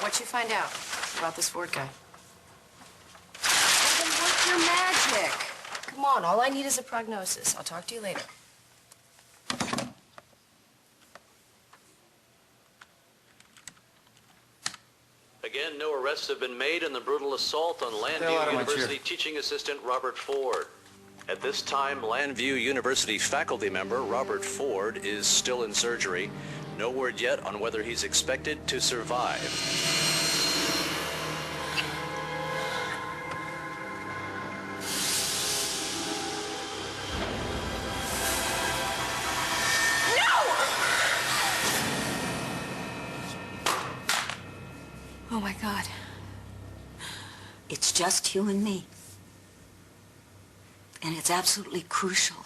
What'd you find out about this Ford guy? Well, then work your magic. Come on, all I need is a prognosis. I'll talk to you later. Again, no arrests have been made in the brutal assault on Landview University teaching assistant Robert Ford. At this time, Landview University faculty member Robert Ford is still in surgery. No word yet on whether he's expected to survive. Oh, my God. It's just you and me. And it's absolutely crucial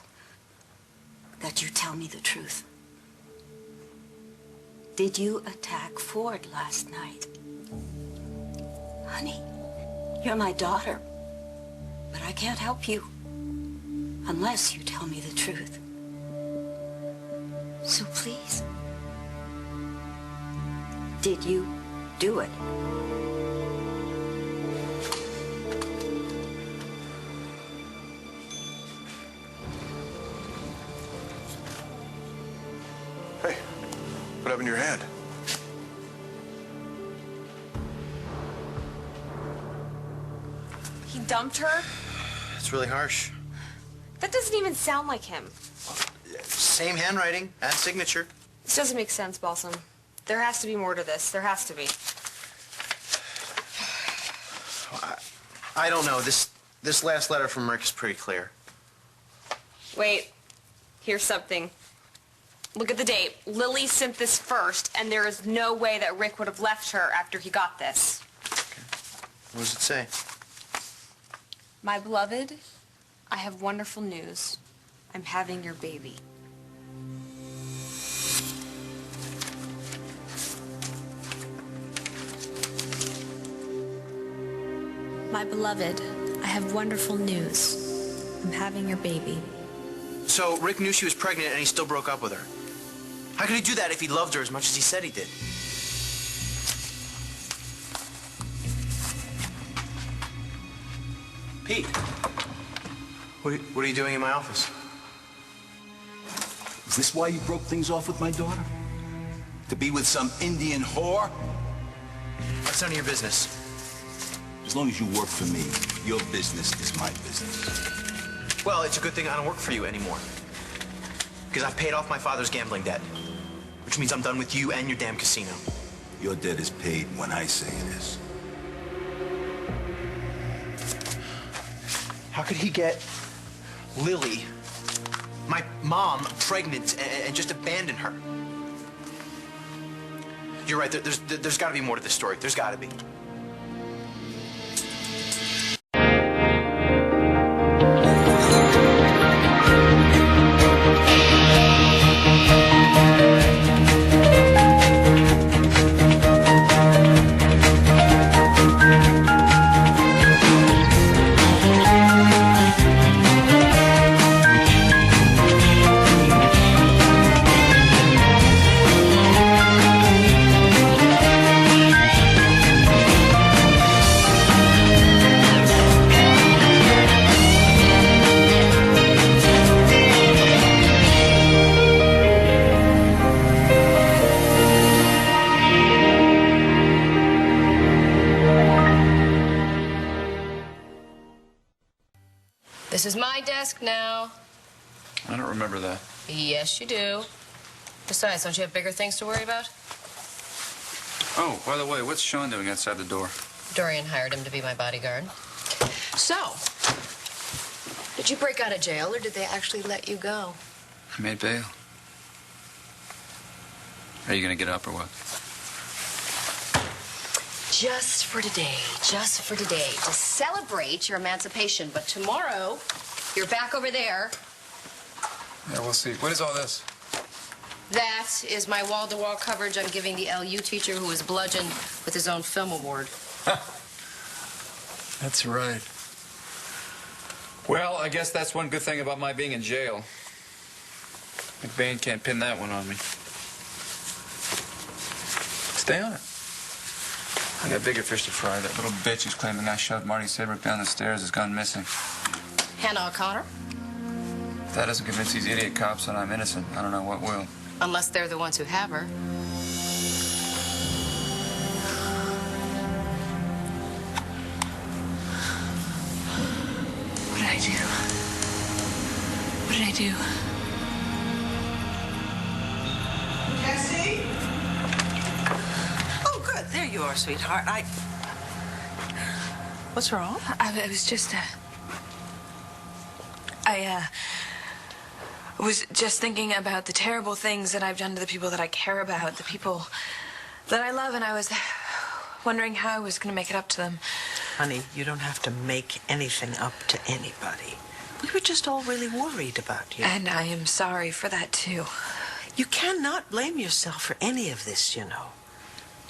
that you tell me the truth. Did you attack Ford last night? Honey, you're my daughter, but I can't help you unless you tell me the truth. So please, did you do it? Hey, what happened to your hand? He dumped her? It's really harsh. That doesn't even sound like him. Same handwriting and signature. This doesn't make sense, Balsam. There has to be more to this. There has to be. I don't know. This last letter from Rick is pretty clear. Wait. Here's something. Look at the date. Lily sent this first, and there is no way that Rick would have left her after he got this. Okay. What does it say? My beloved, I have wonderful news. I'm having your baby. My beloved, I have wonderful news. I'm having your baby. So Rick knew she was pregnant and he still broke up with her. How could he do that if he loved her as much as he said he did? Pete, what are you doing in my office? Is this why you broke things off with my daughter? To be with some Indian whore? That's none of your business. As long as you work for me, your business is my business. Well, it's a good thing I don't work for you anymore. Because I've paid off my father's gambling debt. Which means I'm done with you and your damn casino. Your debt is paid when I say it is. How could he get Lily, my mom, pregnant and just abandon her? You're right. There's got to be more to this story. There's got to be. This is my desk now. I don't remember that. Yes, you do. Besides, don't you have bigger things to worry about? Oh, by the way, what's Sean doing outside the door? Dorian hired him to be my bodyguard. So, did you break out of jail, or did they actually let you go? I made bail. Are you gonna get up or what? Just for today, just for today, to celebrate your emancipation. But tomorrow, you're back over there. Yeah, we'll see. What is all this? That is my wall-to-wall coverage I'm giving the LU teacher who was bludgeoned with his own film award. That's right. Well, I guess that's one good thing about my being in jail. McBain can't pin that one on me. Stay on it. I got bigger fish to fry. That little bitch who's claiming I shoved Marty Saybrook down the stairs has gone missing. Hannah O'Connor? If that doesn't convince these idiot cops that I'm innocent, I don't know what will. Unless they're the ones who have her. What did I do? What did I do? Jessie? Oh, good. There you are, sweetheart. What's wrong? I was just, I was just thinking about the terrible things that I've done to the people that I care about, the people that I love, and I was wondering how I was going to make it up to them. Honey, you don't have to make anything up to anybody. We were just all really worried about you. And I am sorry for that, too. You cannot blame yourself for any of this, you know.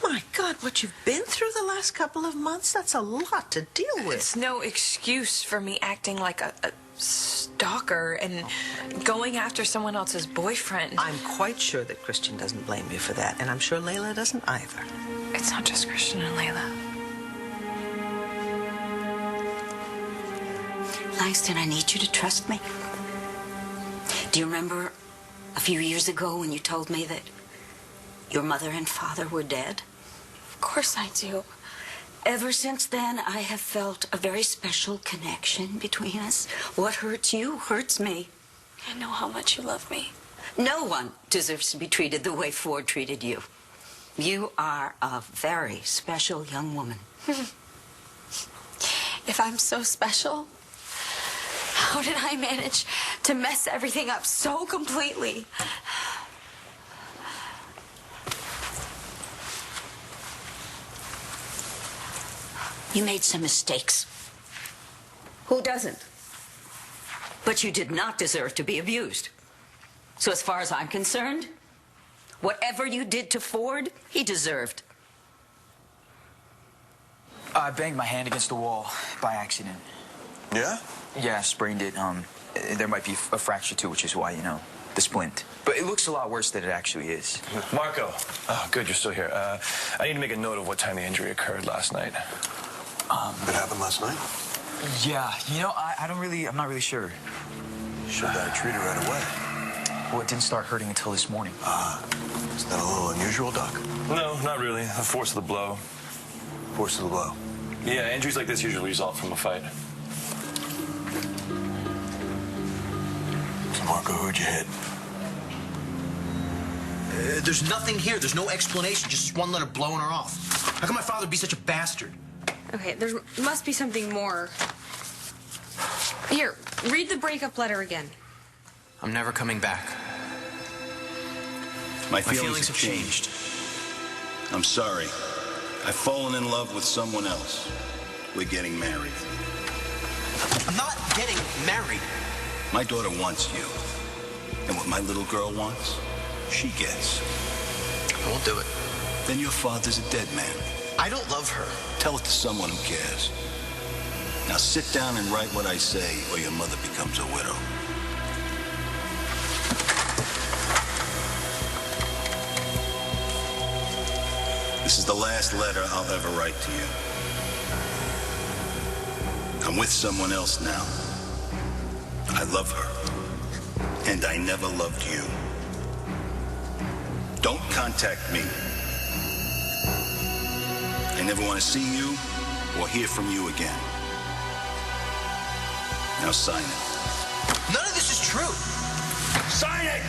My God, what you've been through the last couple of months, that's a lot to deal with. It's no excuse for me acting like a stalker and going after someone else's boyfriend. I'm quite sure that Christian doesn't blame you for that, and I'm sure Layla doesn't either. It's not just Christian and Layla. Langston, I need you to trust me. Do you remember a few years ago when you told me that your mother and father were dead? Of course I do. Ever since then, I have felt a very special connection between us. What hurts you hurts me. I know how much you love me. No one deserves to be treated the way Ford treated you. You are a very special young woman. If I'm so special, how did I manage to mess everything up so completely? You made some mistakes. Who doesn't? But you did not deserve to be abused. So as far as I'm concerned, whatever you did to Ford, he deserved. I banged my hand against the wall by accident. Yeah? Yeah, I sprained it. There might be a fracture too, which is why, the splint. But it looks a lot worse than it actually is. Marco. Oh, good, you're still here. I need to make a note of what time the injury occurred last night. It happened last night? Yeah, I'm not really sure. Should have got it treated right away. Well, it didn't start hurting until this morning. Is that a little unusual, Doc? No, not really. The force of the blow. Force of the blow. Yeah, injuries like this usually result from a fight. So, Marco, who'd you hit? There's nothing here. There's no explanation. Just one letter blowing her off. How can my father be such a bastard? Okay, there must be something more. Here, read the breakup letter again. I'm never coming back. My feelings have changed. I'm sorry. I've fallen in love with someone else. We're getting married. I'm not getting married. My daughter wants you. And what my little girl wants, she gets. I won't do it. Then your father's a dead man. I don't love her. Tell it to someone who cares. Now sit down and write what I say, or your mother becomes a widow. This is the last letter I'll ever write to you. I'm with someone else now. I love her. And I never loved you. Don't contact me. I never want to see you or hear from you again. Now sign it. None of this is true. Sign it!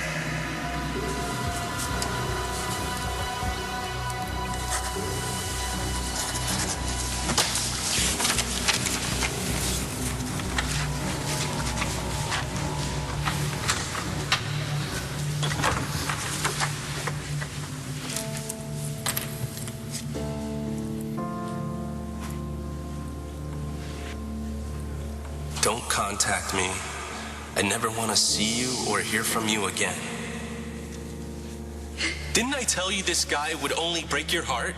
Don't contact me. I never want to see you or hear from you again. Didn't I tell you this guy would only break your heart?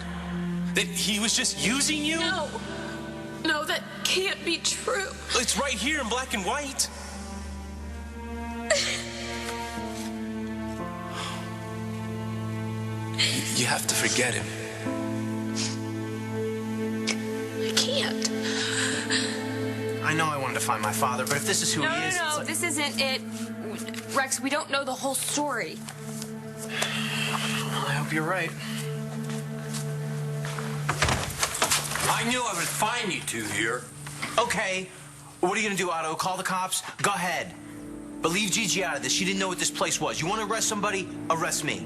That he was just using you? No. No, that can't be true. It's right here in black and white. You have to forget him. to find my father, but if this is who he is... No, this isn't it. Rex, we don't know the whole story. Well, I hope you're right. I knew I would find you two here. Okay. What are you gonna do, Otto? Call the cops? Go ahead. But leave Gigi out of this. She didn't know what this place was. You want to arrest somebody? Arrest me.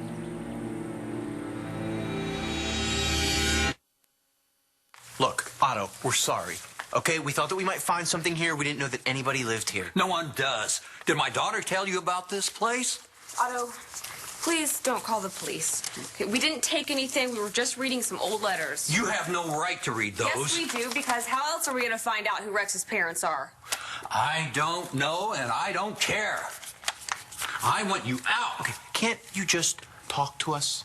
Look, Otto, we're sorry. Okay, we thought that we might find something here. We didn't know that anybody lived here. No one does. Did my daughter tell you about this place? Otto, please don't call the police. Okay, we didn't take anything. We were just reading some old letters. You have no right to read those. Yes, we do, because how else are we going to find out who Rex's parents are? I don't know, and I don't care. I want you out. Okay, can't you just talk to us?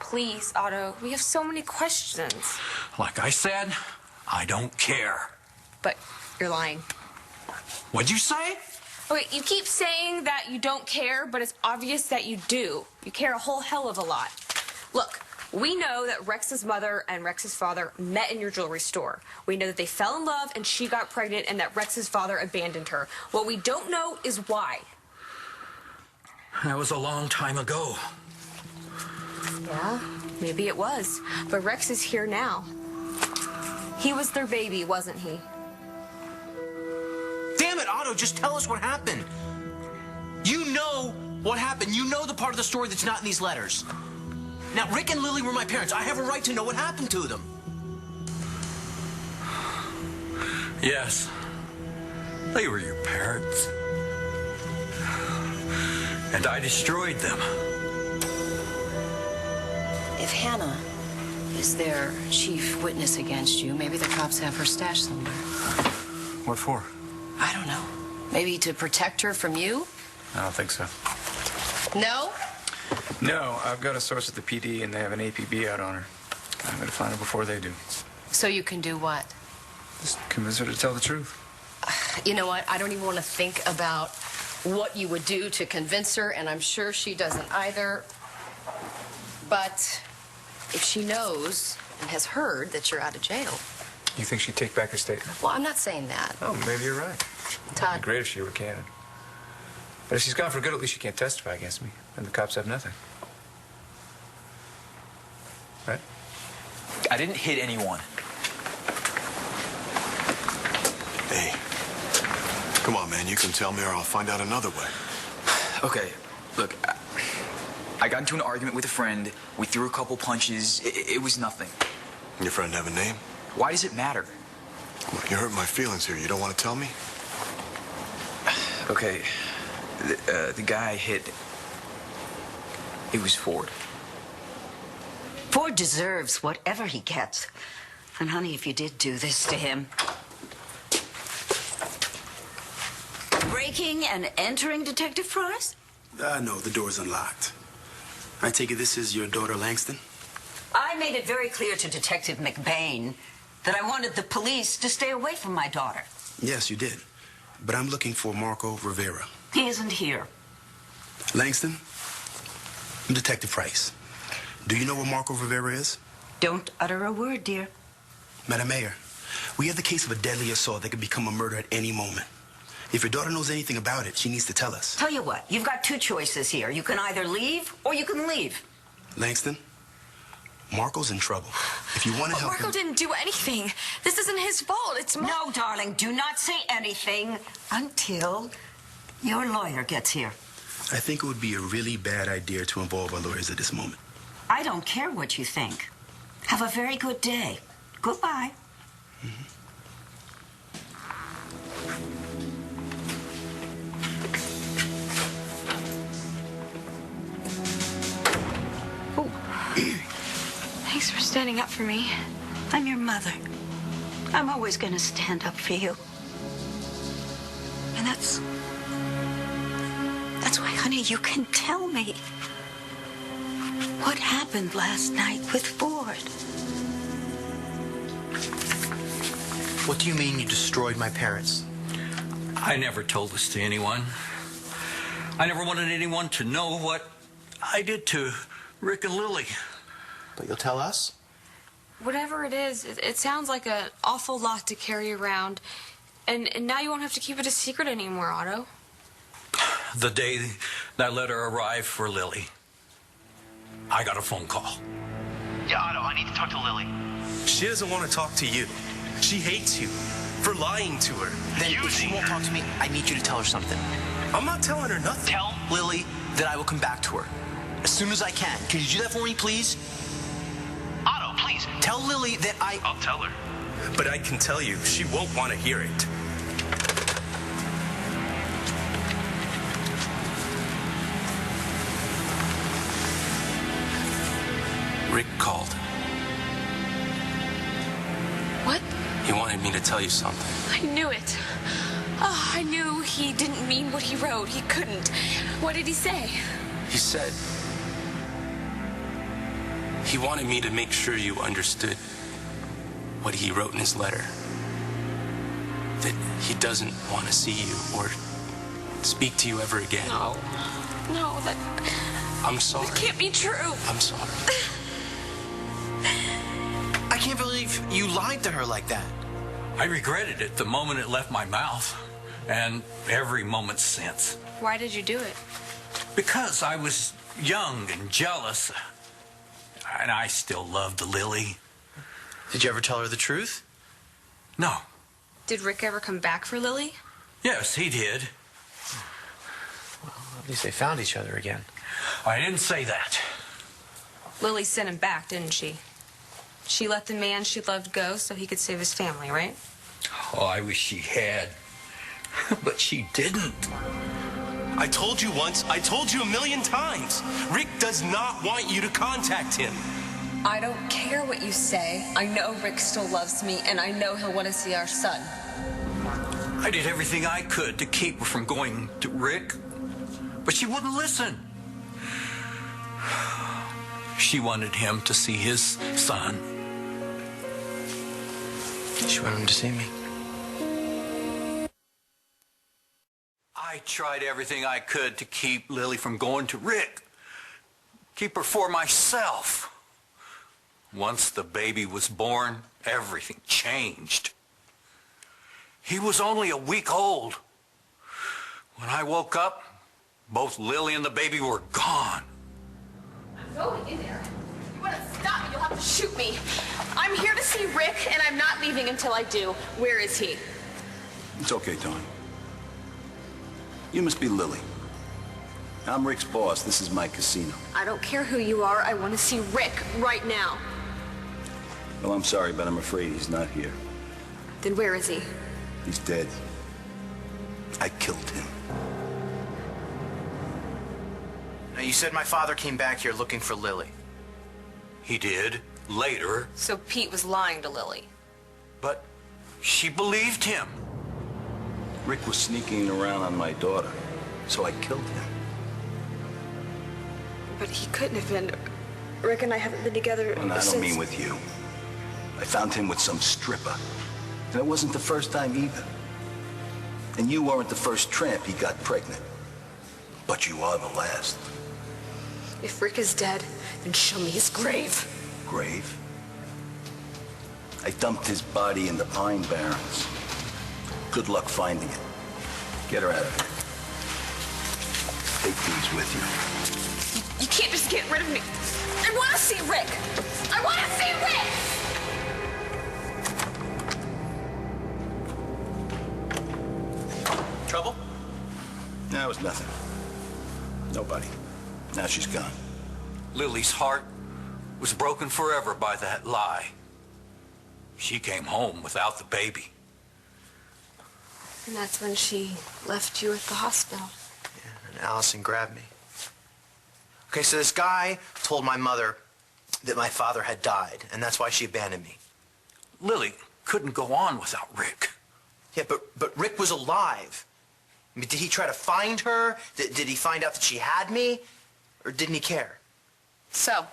Please, Otto, we have so many questions. Like I said, I don't care. But you're lying. What'd you say? Okay, you keep saying that you don't care, but it's obvious that you do. You care a whole hell of a lot. Look, we know that Rex's mother and Rex's father met in your jewelry store. We know that they fell in love and she got pregnant and that Rex's father abandoned her. What we don't know is why. That was a long time ago. Yeah, maybe it was. But Rex is here now. He was their baby, wasn't he? Damn it, Otto, just tell us what happened. You know what happened. You know the part of the story that's not in these letters. Now, Rick and Lily were my parents. I have a right to know what happened to them. Yes, they were your parents. And I destroyed them. If Hannah is their chief witness against you, maybe the cops have her stash somewhere. What for? I don't know. Maybe to protect her from you? I don't think so. No? No, I've got a source at the PD, and they have an APB out on her. I'm going to find her before they do. So you can do what? Just convince her to tell the truth. You know what? I don't even want to think about what you would do to convince her, and I'm sure she doesn't either. But if she knows and has heard that you're out of jail... You think she'd take back her statement? Well, I'm not saying that. Oh, maybe you're right. Todd. It'd be great if she recanted. But if she's gone for good, at least she can't testify against me. And the cops have nothing. Right? I didn't hit anyone. Hey, come on, man. You can tell me or I'll find out another way. Okay, look, I got into an argument with a friend. We threw a couple punches. It was nothing. Your friend have a name? Why does it matter? Look, you hurt my feelings here. You don't want to tell me? Okay, the guy hit... It was Ford. Ford deserves whatever he gets. And honey, if you did do this to him... Breaking and entering, Detective Price? No, the door's unlocked. I take it this is your daughter, Langston? I made it very clear to Detective McBain that I wanted the police to stay away from my daughter. Yes, you did. But I'm looking for Marco Rivera. He isn't here. Langston, I'm Detective Price. Do you know where Marco Rivera is? Don't utter a word, dear. Madam Mayor, we have the case of a deadly assault that could become a murder at any moment. If your daughter knows anything about it, she needs to tell us. Tell you what, you've got two choices here. You can either leave or you can leave. Langston, Marco's in trouble. If you want to help Marco him... didn't do anything. This isn't his fault. It's No, darling, do not say anything until your lawyer gets here. I think it would be a really bad idea to involve our lawyers at this moment. I don't care what you think. Have a very good day. Goodbye. Thanks for standing up for me. I'm your mother. I'm always going to stand up for you. And that's why, honey, you can tell me what happened last night with Ford. What do you mean you destroyed my parents? I never told this to anyone. I never wanted anyone to know what I did to Rick and Lily. But you'll tell us? Whatever it is, it sounds like an awful lot to carry around. And now you won't have to keep it a secret anymore, Otto. The day that letter arrived for Lily, I got a phone call. Yeah, Otto, I need to talk to Lily. She doesn't want to talk to you. She hates you for lying to her. Then if she won't talk to me, I need you to tell her something. I'm not telling her nothing. Tell Lily that I will come back to her as soon as I can. Can you do that for me, please? Otto, please. Tell Lily that I'll tell her. But I can tell you, she won't want to hear it. Rick called. What? He wanted me to tell you something. I knew it. Oh, I knew he didn't mean what he wrote. He couldn't. What did he say? He said he wanted me to make sure you understood what he wrote in his letter. That he doesn't want to see you or speak to you ever again. No, that... I'm sorry. That can't be true. I'm sorry. I can't believe you lied to her like that. I regretted it the moment it left my mouth, and every moment since. Why did you do it? Because I was young and jealous, and I still loved Lily. Did you ever tell her the truth? No. Did Rick ever come back for Lily? Yes, he did. Well, at least they found each other again. I didn't say that. Lily sent him back, didn't she? She let the man she loved go so he could save his family, right? Oh, I wish she had. But she didn't. I told you once, I told you a million times. Rick does not want you to contact him. I don't care what you say. I know Rick still loves me, and I know he'll want to see our son. I did everything I could to keep her from going to Rick, but she wouldn't listen. She wanted him to see his son. She wanted him to see me. I tried everything I could to keep Lily from going to Rick. Keep her for myself. Once the baby was born, everything changed. He was only a week old. When I woke up, both Lily and the baby were gone. I'm going in there. You want to stop me, you'll have to shoot me. I'm here to see Rick, and I'm not leaving until I do. Where is he? It's okay, Tony. You must be Lily. I'm Rick's boss. This is my casino. I don't care who you are. I want to see Rick right now. Well, I'm sorry, but I'm afraid he's not here. Then where is he? He's dead. I killed him. Now, you said my father came back here looking for Lily. He did, later. So Pete was lying to Lily. But she believed him. Rick was sneaking around on my daughter, so I killed him. But he couldn't have been. Rick and I haven't been together And I since... don't mean with you. I found him with some stripper. And it wasn't the first time either. And you weren't the first tramp he got pregnant. But you are the last. If Rick is dead, then show me his grave. Grave? I dumped his body in the Pine Barrens. Good luck finding it. Get her out of here. Take these with you. You can't just get rid of me. I want to see Rick. I want to see Rick! Trouble? No, it was nothing. Nobody. Now she's gone. Lily's heart was broken forever by that lie. She came home without the baby. And that's when she left you at the hospital. Yeah, and Allison grabbed me. Okay, so this guy told my mother that my father had died, and that's why she abandoned me. Lily couldn't go on without Rick. Yeah, but Rick was alive. I mean, did he try to find her? Did he find out that she had me? Or didn't he care? So,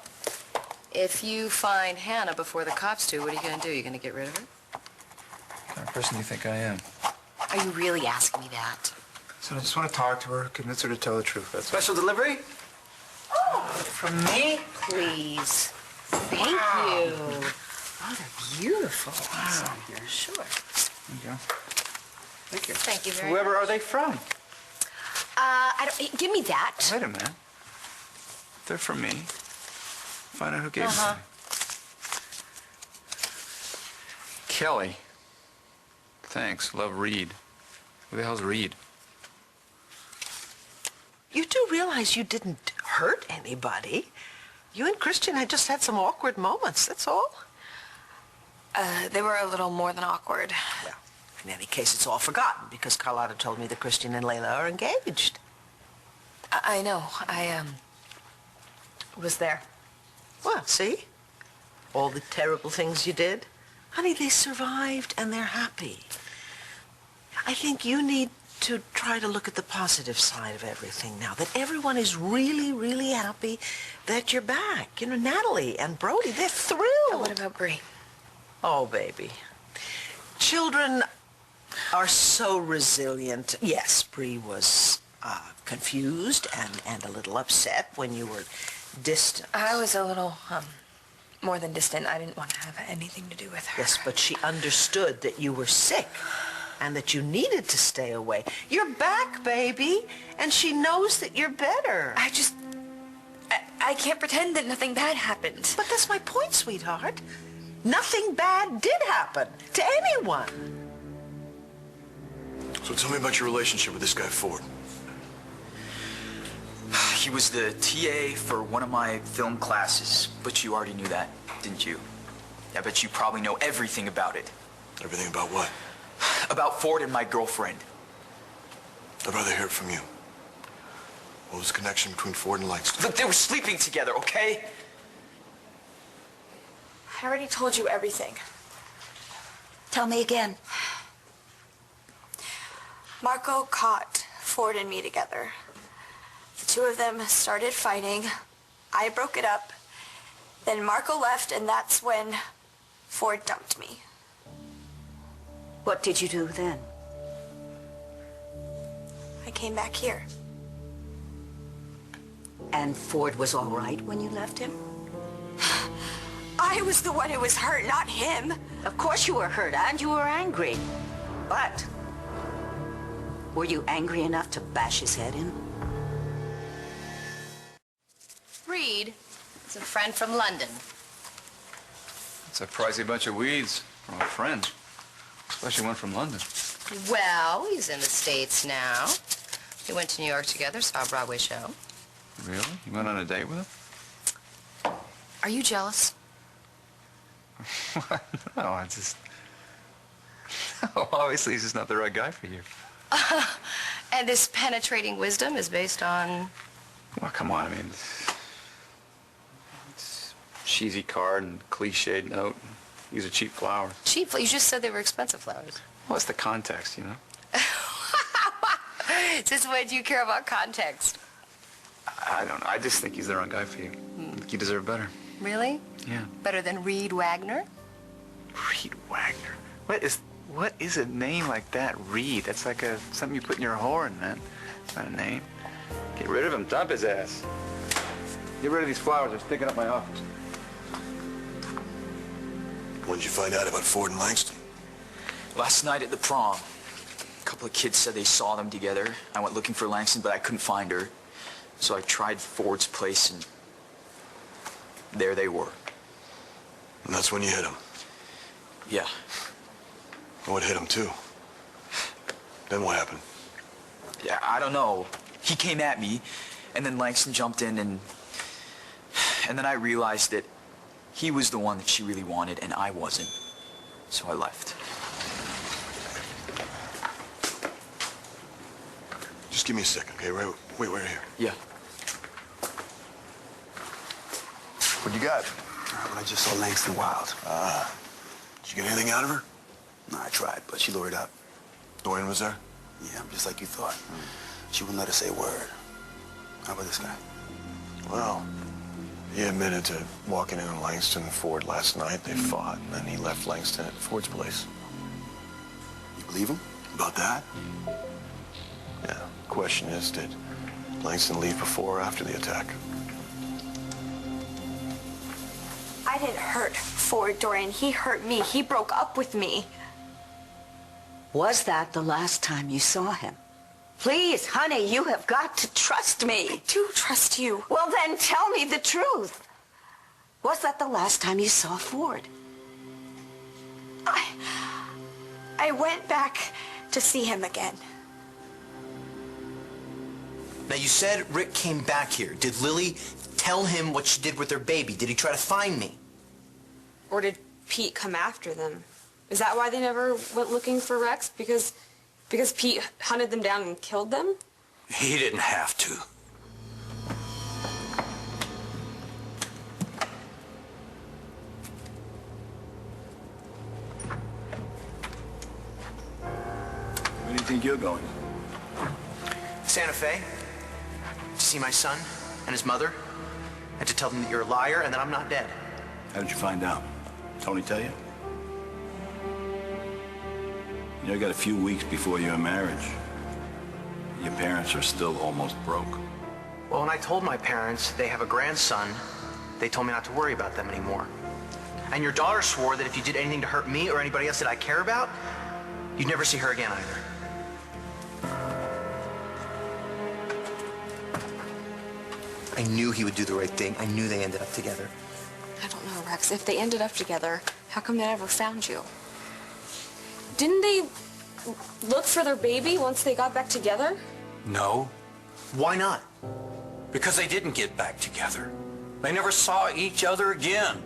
if you find Hannah before the cops do, what are you going to do? You going to get rid of her? What kind of person do you think I am? Are you really asking me that? So I just want to talk to her, convince her to tell the truth. That's Special delivery? Oh, from me? Please. Thank you. Oh, they're beautiful. Wow. Here. Sure. There you go. Thank you. Thank you very Whoever much. are they from? Give me that. Wait a minute. They're from me. Find out who gave them to me. Kelly. Thanks. Love Reed. Who the hell's Reed? You do realize you didn't hurt anybody. You and Christian had just had some awkward moments, that's all. They were a little more than awkward. Well, in any case, it's all forgotten because Carlotta told me that Christian and Layla are engaged. I know. I was there. Well, see? All the terrible things you did. Honey, they survived and they're happy. I think you need to try to look at the positive side of everything now, that everyone is really, really happy that you're back. You know, Natalie and Brody, they're thrilled. And what about Bree? Oh, baby. Children are so resilient. Yes, Bree was confused and a little upset when you were distant. I was a little, more than distant. I didn't want to have anything to do with her. Yes, but she understood that you were sick and that you needed to stay away. You're back, baby, and she knows that you're better. I can't pretend that nothing bad happened. But that's my point, sweetheart. Nothing bad did happen to anyone. So tell me about your relationship with this guy, Ford. He was the TA for one of my film classes, but you already knew that, didn't you? I bet you probably know everything about it. Everything about what? About Ford and my girlfriend. I'd rather hear it from you. What was the connection between Ford and Langston? Look, they were sleeping together, okay? I already told you everything. Tell me again. Marco caught Ford and me together. The two of them started fighting. I broke it up. Then Marco left, and that's when Ford dumped me. What did you do then? I came back here. And Ford was all right when you left him? I was the one who was hurt, not him. Of course you were hurt, and you were angry. But were you angry enough to bash his head in? Reed is a friend from London. It's a pricey bunch of weeds from a friend, especially one from London. Well, he's in the States now. We went to New York together, saw a Broadway show. Really? You went on a date with him? Are you jealous? No, I just... No, obviously he's just not the right guy for you. And this penetrating wisdom is based on... Well, come on, I mean... It's cheesy card and cliched note. These are cheap flowers. Cheap. You just said they were expensive flowers. Well, it's the context, you know? Since when do you care about context? I don't know. I just think he's the wrong guy for you. You deserve better. Really? Yeah. Better than Reed Wagner? Reed Wagner? What is a name like that, Reed? That's like something you put in your horn, man. It's not a name. Get rid of him. Dump his ass. Get rid of these flowers. They're sticking up my office. When did you find out about Ford and Langston? Last night at the prom, a couple of kids said they saw them together. I went looking for Langston, but I couldn't find her. So I tried Ford's place, and there they were. And that's when you hit him? Yeah. And what hit him, too? Then what happened? Yeah, I don't know. He came at me, and then Langston jumped in, and then I realized that he was the one that she really wanted, and I wasn't. So I left. Just give me a second, okay? Wait, right here. Yeah. What you got? When I just saw Langston Wild. Did you get anything out of her? No, I tried, but she lured up. Dorian was there? Yeah, just like you thought. She wouldn't let her say a word. How about this guy? Well, he admitted to walking in on Langston and Ford last night. They fought, and then he left Langston at Ford's place. You believe him? About that? Yeah. Question is, did Langston leave before or after the attack? I didn't hurt Ford, Dorian. He hurt me. He broke up with me. Was that the last time you saw him? Please, honey, you have got to trust me. I do trust you. Well, then tell me the truth. Was that the last time you saw Ford? I went back to see him again. Now, you said Rick came back here. Did Lily tell him what she did with her baby? Did he try to find me? Or did Pete come after them? Is that why they never went looking for Rex? Because Pete hunted them down and killed them? He didn't have to. Where do you think you're going? Santa Fe, to see my son and his mother, and to tell them that you're a liar and that I'm not dead. How did you find out? Tony tell you? You know, you got a few weeks before your marriage. Your parents are still almost broke. Well, when I told my parents they have a grandson, they told me not to worry about them anymore. And your daughter swore that if you did anything to hurt me or anybody else that I care about, you'd never see her again either. I knew he would do the right thing. I knew they ended up together. I don't know, Rex. If they ended up together, how come they never found you? Didn't they look for their baby once they got back together? No, Why not? because they didn't get back together. They never saw each other again.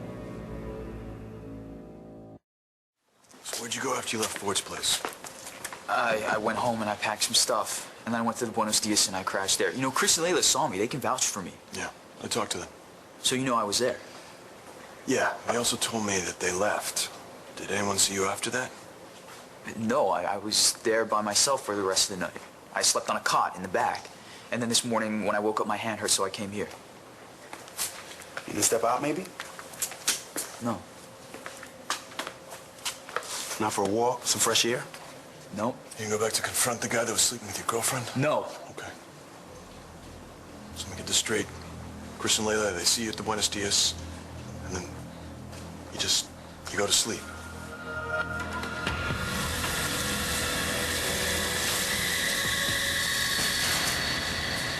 So where'd you go after you left Ford's place? I went home and I packed some stuff. And then I went to the Buenos Dias and I crashed there. You know, Chris and Layla saw me. They can vouch for me. Yeah, I talked to them. So you know I was there? Yeah, they also told me that they left. Did anyone see you after that? No, I was there by myself for the rest of the night. I slept on a cot in the back. And then this morning when I woke up, my hand hurt, so I came here. You can step out, maybe? No. Not for a walk, some fresh air? No. You can go back to confront the guy that was sleeping with your girlfriend? No. Okay. So let me get this straight. Chris and Layla, they see you at the Buenos Dias, and then you go to sleep.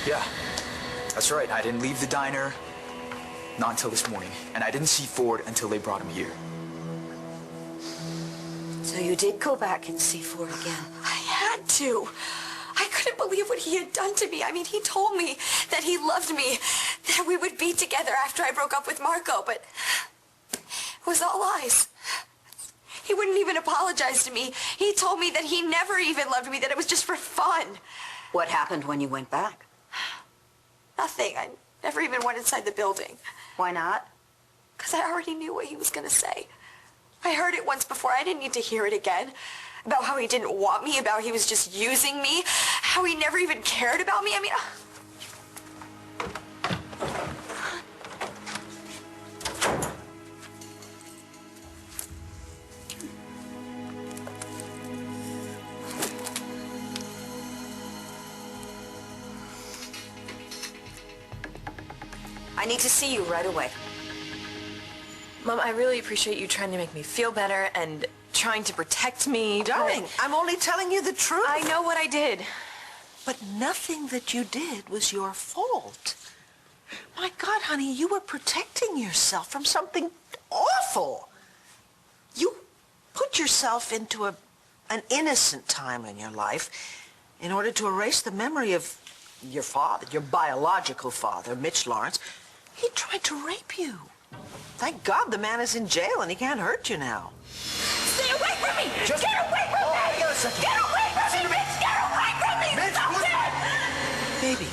Yeah, that's right. I didn't leave the diner, not until this morning. And I didn't see Ford until they brought him here. So you did go back and see Ford again? I had to. I couldn't believe what he had done to me. I mean, he told me that he loved me, that we would be together after I broke up with Marco, but it was all lies. He wouldn't even apologize to me. He told me that he never even loved me, that it was just for fun. What happened when you went back? Nothing. I never even went inside the building. Why not? Because I already knew what he was going to say. I heard it once before. I didn't need to hear it again. About how he didn't want me, about he was just using me, how he never even cared about me. I mean... I need to see you right away. Mom, I really appreciate you trying to make me feel better and trying to protect me. Darling, I'm only telling you the truth. I know what I did. But nothing that you did was your fault. My God, honey, you were protecting yourself from something awful. You put yourself into an innocent time in your life in order to erase the memory of your father, your biological father, Mitch Lawrence. He tried to rape you. Thank God the man is in jail and he can't hurt you now. Stay away from me! Get away from me! Get a second. Get away from me, Mitch! Get away from me! Mitch, Stop what? it! Baby,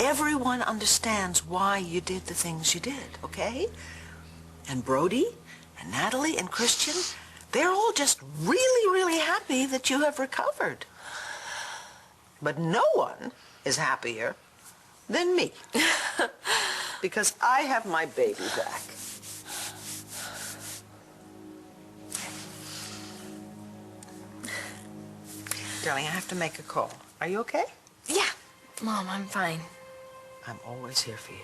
everyone understands why you did the things you did, okay? And Brody and Natalie and Christian, they're all just really, really happy that you have recovered. But no one is happier than me. Because I have my baby back. Darling, I have to make a call. Are you okay? Yeah. Mom, I'm fine. I'm always here for you.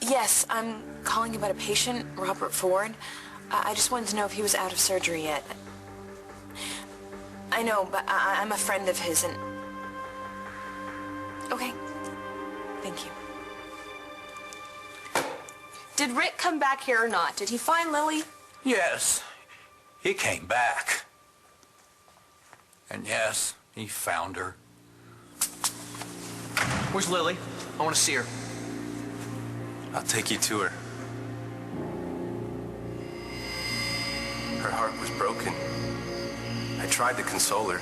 Yes, I'm calling about a patient, Robert Ford. I just wanted to know if he was out of surgery yet. I know, but I'm a friend of his and... Okay. Thank you. Did Rick come back here or not? Did he find Lily? Yes, he came back. And yes, he found her. Where's Lily? I want to see her. I'll take you to her. Her heart was broken. I tried to console her,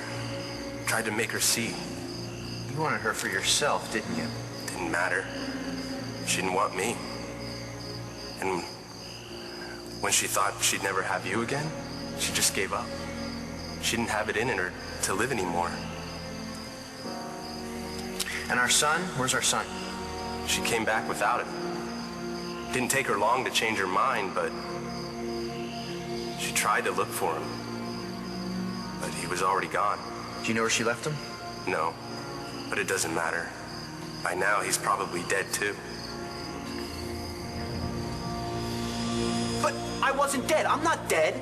tried to make her see. You wanted her for yourself, didn't you? Didn't matter. She didn't want me. And when she thought she'd never have you again, she just gave up. She didn't have it in her to live anymore. And our son? Where's our son? She came back without him. Didn't take her long to change her mind, but she tried to look for him. But he was already gone. Do you know where she left him? No, but it doesn't matter. By now, he's probably dead too. But I wasn't dead. I'm not dead.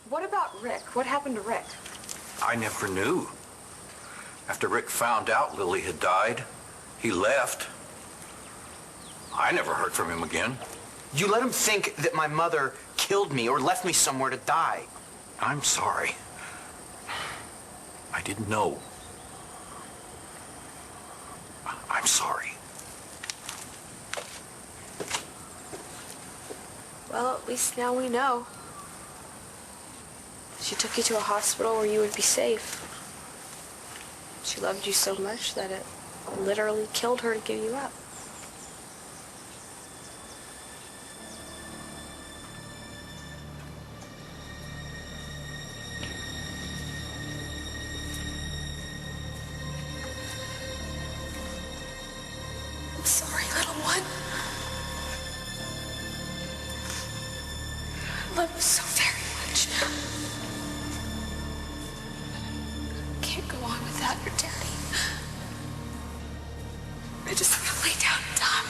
What about Rick? What happened to Rick? I never knew. After Rick found out Lily had died, he left. I never heard from him again. You let him think that my mother killed me or left me somewhere to die. I'm sorry. I didn't know. I'm sorry. Well, at least now we know. She took you to a hospital where you would be safe. She loved you so much that it literally killed her to give you up. I'm sorry, little one. I love you so very much. I can't go on without your daddy. I just want to lay down and die.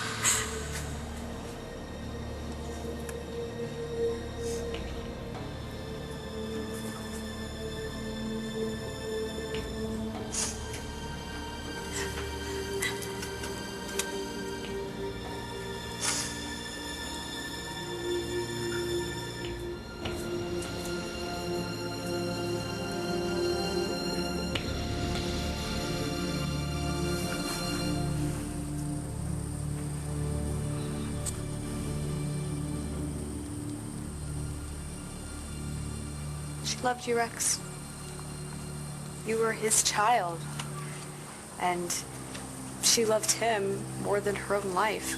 She loved you, Rex. You were his child. And she loved him more than her own life.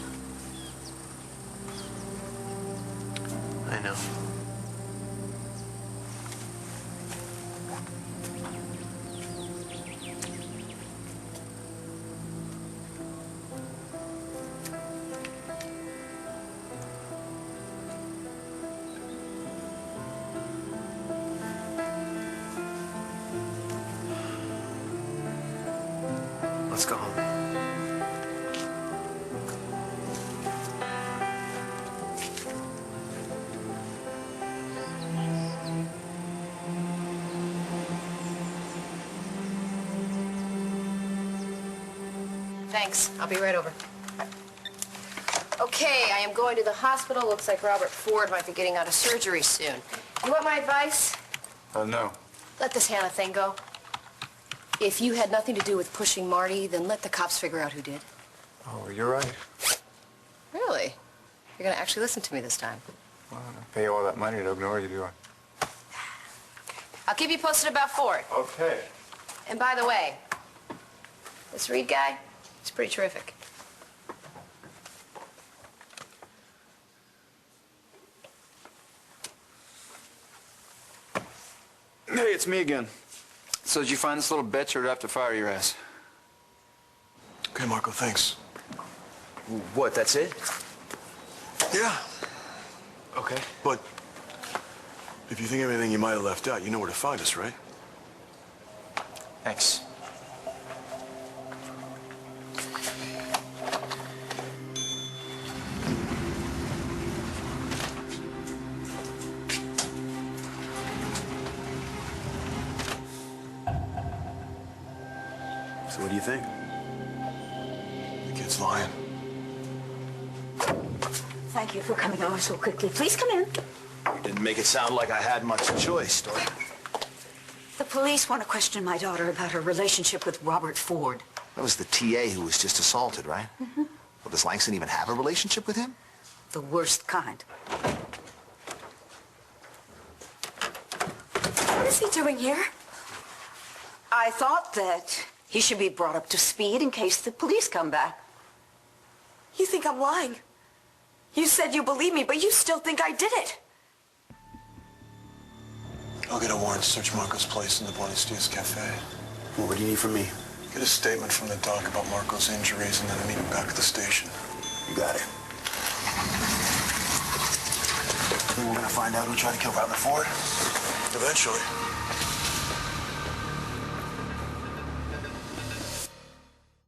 I know. Let's go home. Thanks. I'll be right over. Okay, I am going to the hospital. Looks like Robert Ford might be getting out of surgery soon. You want my advice? No. Let this Hannah thing go. If you had nothing to do with pushing Marty, then let the cops figure out who did. Oh, you're right. Really? You're going to actually listen to me this time. Well, I pay you all that money to ignore you, do I? I'll keep you posted about Ford. Okay. And by the way, this Reed guy, he's pretty terrific. Hey, it's me again. So did you find this little bitch, or did I have to fire your ass? Okay, Marco, thanks. What, that's it? Yeah. Okay. But if you think of anything you might have left out, you know where to find us, right? Thanks. So what do you think? The kid's lying. Thank you for coming over so quickly. Please come in. You didn't make it sound like I had much choice, Dory. The police want to question my daughter about her relationship with Robert Ford. That was the TA who was just assaulted, right? Mm-hmm. Well, does Langston even have a relationship with him? The worst kind. What is he doing here? I thought that he should be brought up to speed in case the police come back. You think I'm lying? You said you believe me, but you still think I did it. I'll get a warrant to search Marco's place in the Buenos Dias Cafe. Well, what do you need from me? Get a statement from the doc about Marco's injuries, and then meet him back at the station. You got it. Think we're gonna find out who tried to kill Robert Ford? Eventually.